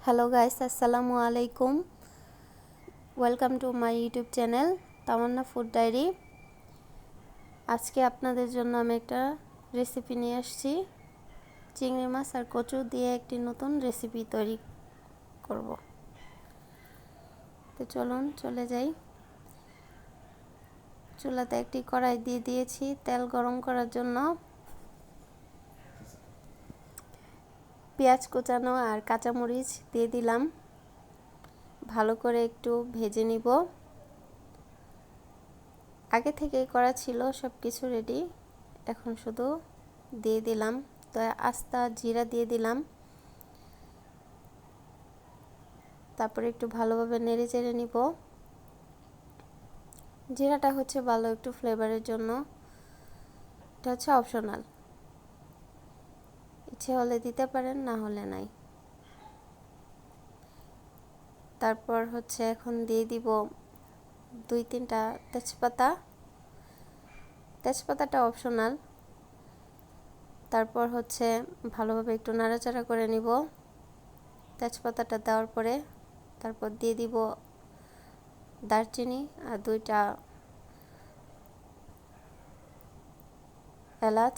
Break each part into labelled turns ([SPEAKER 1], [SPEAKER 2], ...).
[SPEAKER 1] Hello guys, আসসালামু আলাইকুম। Welcome to my YouTube channel Tamanna food diary. আজকে আপনাদের জন্য আমি একটা রেসিপি নিয়ে আসছি। চিংড়ি মাছ আর কচু দিয়ে একটি নতুন রেসিপি তৈরি করব। তো চলুন চলে যাই। চুলাতে একটি কড়াই দিয়ে দিয়েছি তেল গরম করার জন্য। পেঁয়াজ কুচানো আর কাঁচামরিচ দিয়ে দিলাম। ভালো করে একটু ভেজে নিব। আগে থেকেই করা ছিল সব কিছু রেডি, এখন শুধু দিয়ে দিলাম। তো আস্তা জিরা দিয়ে দিলাম। তারপরে একটু ভালোভাবে নেড়ে চেড়ে নিব। জিরাটা হচ্ছে ভালো একটু ফ্লেভারের জন্য, এটা হচ্ছে অপশনাল, ইচ্ছে হলে দিতে পারেন, না হলে নাই। তারপর হচ্ছে এখন দিয়ে দিব 2-3টা তেজপাতা। তেজপাতাটা অপশনাল। তারপর হচ্ছে ভালোভাবে একটু নাড়াচাড়া করে নিব। তেজপাতাটা দেওয়ার পরে তারপর দিয়ে দিব দারচিনি আর 2টা এলাচ।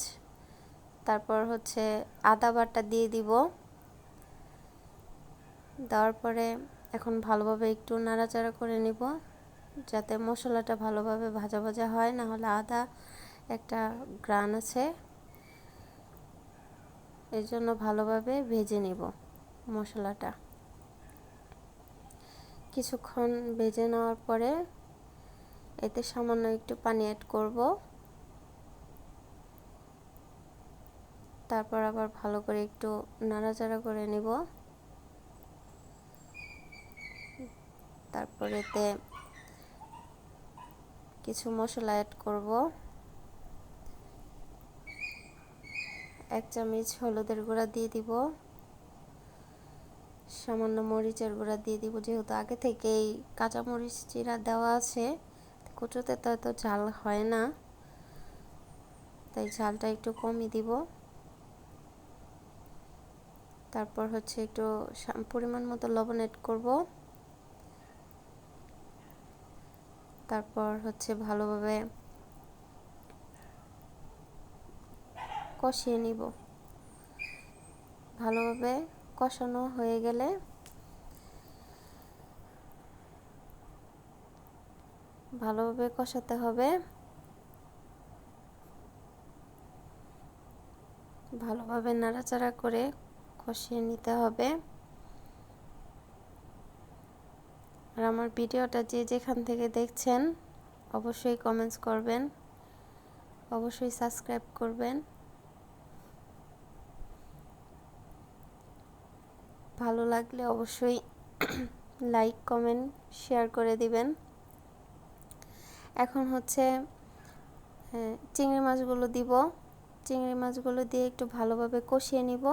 [SPEAKER 1] তারপর হচ্ছে আদা বাটা দিয়ে দিব। দেওয়ার পরে এখন ভালোভাবে একটু নাড়াচাড়া করে নিব, যাতে মশলাটা ভালোভাবে ভাজা ভাজা হয়, না হলে আদা একটা গ্রান আছে, এর জন্য ভালোভাবে ভেজে নিব মশলাটা। কিছুক্ষণ ভেজে নেওয়ার পরে এতে সামান্য একটু পানি অ্যাড করব। তারপর আবার ভালো করে একটু নাড়াচাড়া করে নিব। তারপর এতে কিছু মশলা অ্যাড করব। 1 চামচ হলুদের গুঁড়া দিয়ে দিব। সামান্য মরিচের গুঁড়া দিয়ে দিব, যেহেতু আগে থেকেই কাঁচা মরিচ চিরা দেওয়া আছে। কচুতে তো এত ঝাল হয় না, তাই ঝালটা একটু কমই দিব। তারপর হচ্ছে একটু পরিমাণ মতো লবণ অ্যাড করব। তারপর হচ্ছে ভালোভাবে কষিয়ে নিব। ভালোভাবে কষানো হয়ে গেলে ভালোভাবে কষাতে হবে। ভালোভাবে নাড়াচাড়া করে কষিয়ে নিতে হবে। আর আমার ভিডিওটা যে যেখান থেকে দেখছেন অবশ্যই কমেন্টস করবেন, অবশ্যই সাবস্ক্রাইব করবেন। ভালো লাগলে অবশ্যই লাইক কমেন্ট শেয়ার করে দিবেন। এখন হচ্ছে চিংড়ি মাছগুলো দিব। চিংড়ি মাছগুলো দিয়ে একটু ভালোভাবে কষিয়ে নিব,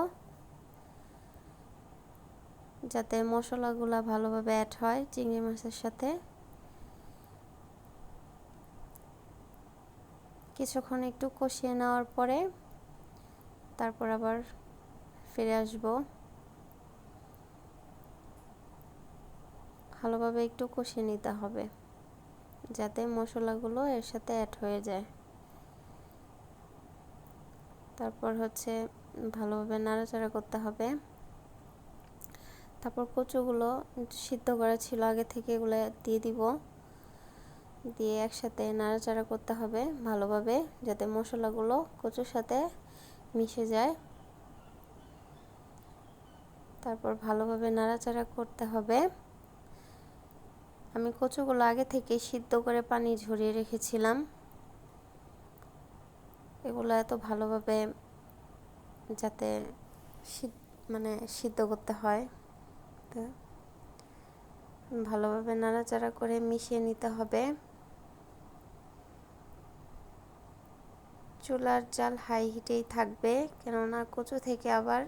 [SPEAKER 1] যাতে মশলাগুলো ভালোভাবে অ্যাড হয় চিংড়ি মাছের সাথে। কিছুক্ষণ একটু কষিয়ে নেওয়ার পরে তারপর আবার ফিরে আসব। ভালোভাবে একটু কষিয়ে নিতে হবে, যাতে মশলাগুলো এর সাথে অ্যাড হয়ে যায়। তারপর হচ্ছে ভালোভাবে নাড়াচাড়া করতে হবে। তারপর কচুগুলো সিদ্ধ করা ছিল আগে থেকে, এগুলো দিয়ে দিব। দিয়ে একসাথে নাড়াচাড়া করতে হবে ভালোভাবে, যাতে মশলাগুলো কচুর সাথে মিশে যায়। তারপর ভালোভাবে নাড়াচাড়া করতে হবে। আমি কচুগুলো আগে থেকে সিদ্ধ করে পানি ঝরিয়ে রেখেছিলাম। এগুলো এত ভালোভাবে যাতে সিদ্ধ করতে হয়, তো ভালোভাবে নাড়াচাড়া করে মিশিয়ে নিতে হবে। চুলার জাল হাই হিটেই থাকবে, কেননা কচু থেকে আবার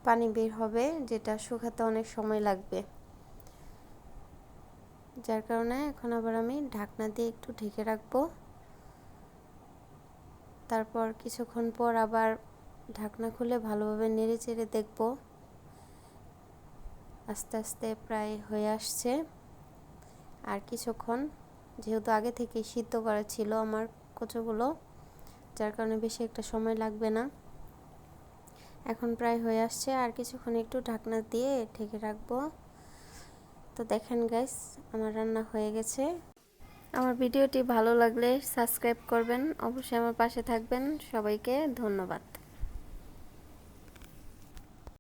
[SPEAKER 1] পানি বের হবে, যেটা শুকাতে অনেক সময় লাগবে। যার কারণে এখন আবার আমি ঢাকনা দিয়ে একটু ঢেকে রাখবো। তারপর কিছুক্ষণ পর আবার ঢাকনা খুলে ভালোভাবে নেড়ে চেড়ে দেখব। আস্তে আস্তে প্রায় হয়ে আসছে। আর কিছুক্ষণ, যেহেতু আগে থেকে সিদ্ধ করা ছিল আমার কচুগুলো, যার কারণে বেশি একটা সময় লাগবে না। এখন প্রায় হয়ে আসছে, আর কিছুক্ষণ একটু ঢাকনা দিয়ে ঢেকে রাখবো। তো দেখেন গাইস, আমার রান্না হয়ে গেছে। আমার ভিডিওটি ভালো লাগলে সাবস্ক্রাইব করবেন, অবশ্যই আমার পাশে থাকবেন। সবাইকে ধন্যবাদ।